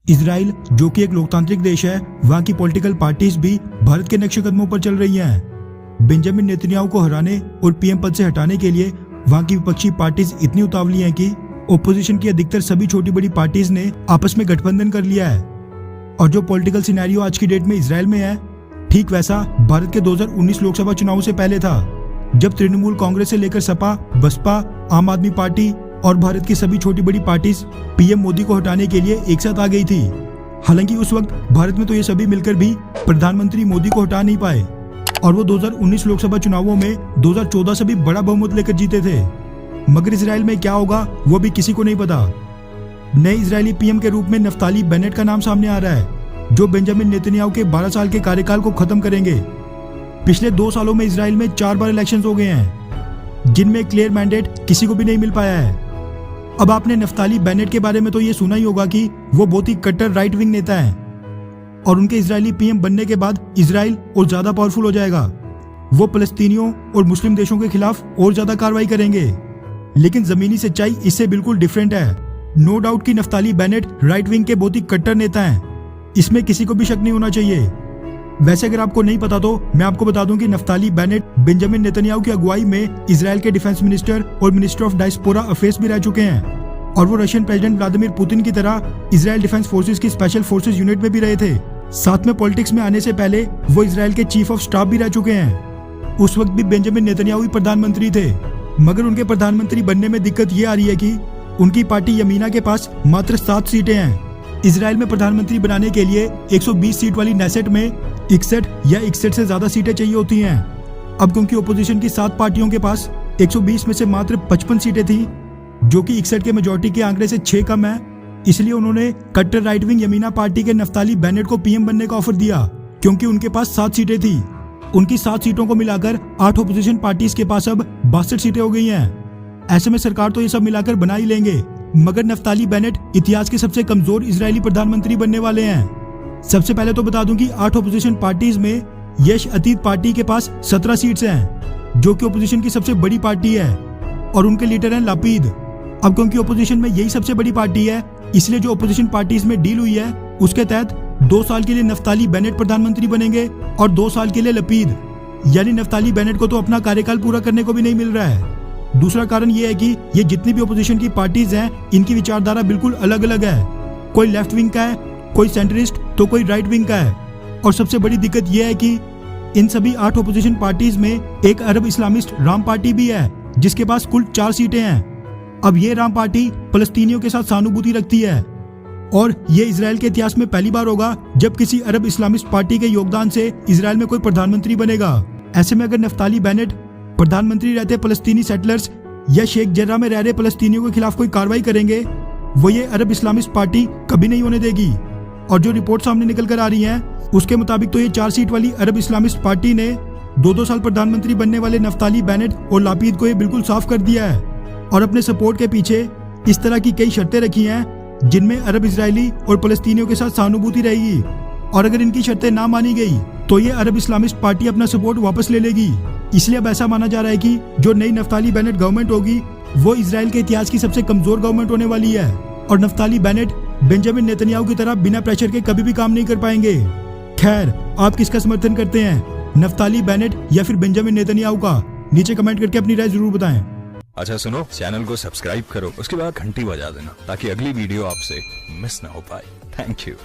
Israel जो कि एक लोकतांत्रिक देश है, वहाँ की पॉलिटिकल पार्टीज भी भारत के नक्शे कदमों पर चल रही हैं। बेंजामिन नेतन्याहू को हराने और पीएम पद से हटाने के लिए वहाँ की विपक्षी पार्टीज इतनी उतावली हैं कि ओपोजिशन की अधिकतर सभी छोटी बड़ी पार्टीज ने आपस में गठबंधन कर लिया है। और जो पॉलिटिकल सिनेरियो आज की डेट में इजराइल में है, ठीक वैसा भारत के 2019 लोकसभा चुनाव से पहले था, जब तृणमूल कांग्रेस से लेकर सपा, बसपा, आम आदमी पार्टी और भारत की सभी छोटी बड़ी पार्टीज पीएम मोदी को हटाने के लिए एक साथ आ गई थी। हालांकि उस वक्त भारत में तो ये सभी मिलकर भी प्रधानमंत्री मोदी को हटा नहीं पाए और वो 2019 लोकसभा चुनावों में 2014 से भी बड़ा बहुमत लेकर जीते थे। मगर इजराइल में क्या होगा वो भी किसी को नहीं पता। नए इजरायली पीएम के रूप में नफ्ताली बेनेट का नाम सामने आ रहा है, जो बेंजामिन नेतन्याहू के 12 साल के कार्यकाल को खत्म करेंगे। पिछले 2 सालों में इजराइल में 4 बार इलेक्शंस हो गए हैं, जिनमें क्लियर मैंडेट किसी को भी नहीं मिल पाया है। अब आपने नफ्ताली बेनेट के बारे में तो ये सुना ही होगा कि वो बहुत ही कट्टर राइट विंग नेता हैं और उनके इजरायली पीएम बनने के बाद इजराइल और ज्यादा पावरफुल हो जाएगा। वो फलस्तीनियों और मुस्लिम देशों के खिलाफ और ज्यादा कार्रवाई करेंगे। लेकिन जमीनी सच्चाई इससे बिल्कुल डिफरेंट है। नो डाउट कि नफ्ताली बेनेट राइट विंग के बहुत ही कट्टर नेता हैं, इसमें किसी को भी शक नहीं होना चाहिए। वैसे अगर आपको नहीं पता तो मैं आपको बता दूं कि नफ्ताली बेनेट बेंजामिन नेतन्याहू की अगुवाई में इजराइल के डिफेंस मिनिस्टर और मिनिस्टर ऑफ डायस्पोरा अफेयर्स भी रह चुके हैं और वो रशियन प्रेसिडेंट व्लादिमीर पुतिन की तरह इजराइल डिफेंस फोर्सेस की स्पेशल फोर्सेस यूनिट में भी रहे थे। साथ में पॉलिटिक्स में आने से पहले वो इजराइल के चीफ ऑफ स्टाफ भी रह चुके हैं। उस वक्त भी बेंजामिन नेतन्याहू ही प्रधानमंत्री थे, मगर उनके प्रधानमंत्री बनने में दिक्कत ये आ रही है कि उनकी पार्टी यमीना के पास मात्र 7 सीटें हैं। इजराइल में प्रधानमंत्री बनाने के लिए 120 सीट वाली नेसेट में 61 या 61 से ज्यादा सीटें चाहिए होती हैं। अब क्योंकि ओपोजिशन की 7 पार्टियों के पास 120 में से मात्र 55 सीटें थी, जो कि 61 के मेजोरिटी के आंकड़े से 6 कम है, इसलिए उन्होंने कट्टर राइट विंग यमीना पार्टी के नफ्ताली बेनेट को पीएम बनने का ऑफर दिया, क्योंकि उनके पास 7 सीटें थी। उनकी 7 सीटों को मिलाकर 8 ओपोजिशन पार्टीज के पास अब 62 सीटें हो गई हैं। ऐसे में सरकार तो ये सब मिलाकर बना ही लेंगे, मगर नफ्ताली बेनेट इतिहास के सबसे कमजोर इजरायली प्रधानमंत्री बनने वाले हैं। सबसे पहले तो बता दूं कि 8 ओपोजिशन पार्टीज में यश अतीत पार्टी के पास 17 सीट्स हैं, जो कि ओपोजिशन की सबसे बड़ी पार्टी है और उनके लीडर हैं लापीद। अब क्योंकि ओपोजिशन में यही सबसे बड़ी पार्टी है, इसलिए जो ओपोजिशन पार्टीज में डील हुई है उसके तहत 2 साल के लिए नफ्ताली बेनेट प्रधानमंत्री बनेंगे और 2 साल के लिए लपीद। यानी नफ्ताली बेनेट को तो अपना कार्यकाल पूरा करने को भी नहीं मिल रहा है। दूसरा कारण ये है कि ये जितनी भी ओपोजिशन की पार्टीज हैं, इनकी विचारधारा बिल्कुल अलग अलग है। कोई लेफ्ट विंग का है, कोई सेंट्रिस्ट, तो कोई राइट विंग का है। और सबसे बड़ी दिक्कत यह है कि इन सभी 8 ओपोजिशन पार्टीज में एक अरब इस्लामिस्ट राम पार्टी भी है, जिसके पास कुल 4 सीटें हैं। अब ये राम पार्टी फलस्तीनियों के साथ सहानुभूति रखती है और ये इजराइल के इतिहास में पहली बार होगा जब किसी अरब इस्लामिस्ट पार्टी के योगदान से इजराइल में कोई प्रधानमंत्री बनेगा। ऐसे में अगर नफ्ताली बेनेट प्रधानमंत्री रहते फलस्तीनी सेटलर्स या शेख जर्रा में रह रहे फलस्तीनियों के खिलाफ कोई कार्रवाई करेंगे, वो ये अरब इस्लामिस्ट पार्टी कभी नहीं होने देगी। और जो रिपोर्ट सामने निकल कर आ रही हैं, उसके मुताबिक तो ये 4 सीट वाली अरब इस्लामिस्ट पार्टी ने 2-2 साल प्रधानमंत्री बनने वाले नफ्ताली बेनेट और लापीद को ये बिल्कुल साफ कर दिया है और अपने सपोर्ट के पीछे इस तरह की कई शर्तें रखी हैं, जिनमें अरब इजरायली और फलस्तीनियों के साथ सहानुभूति रहेगी। और अगर इनकी शर्तें ना मानी गई तो ये अरब इस्लामिस्ट पार्टी अपना सपोर्ट वापस ले लेगी। इसलिए अब ऐसा माना जा रहा है कि जो नई नफ्ताली बेनेट गवर्नमेंट होगी, वो इजराइल के इतिहास की सबसे कमजोर गवर्नमेंट होने वाली है और नफ्ताली बेनेट बेंजामिन नेतन्याहू की तरह बिना प्रेशर के कभी भी काम नहीं कर पाएंगे। खैर, आप किसका समर्थन करते हैं, नफ्ताली बेनेट या फिर बेंजामिन नेतन्याहू का? नीचे कमेंट करके अपनी राय जरूर बताएं। अच्छा सुनो, चैनल को सब्सक्राइब करो, उसके बाद घंटी बजा देना ताकि अगली वीडियो आपसे मिस ना हो पाए। Thank you.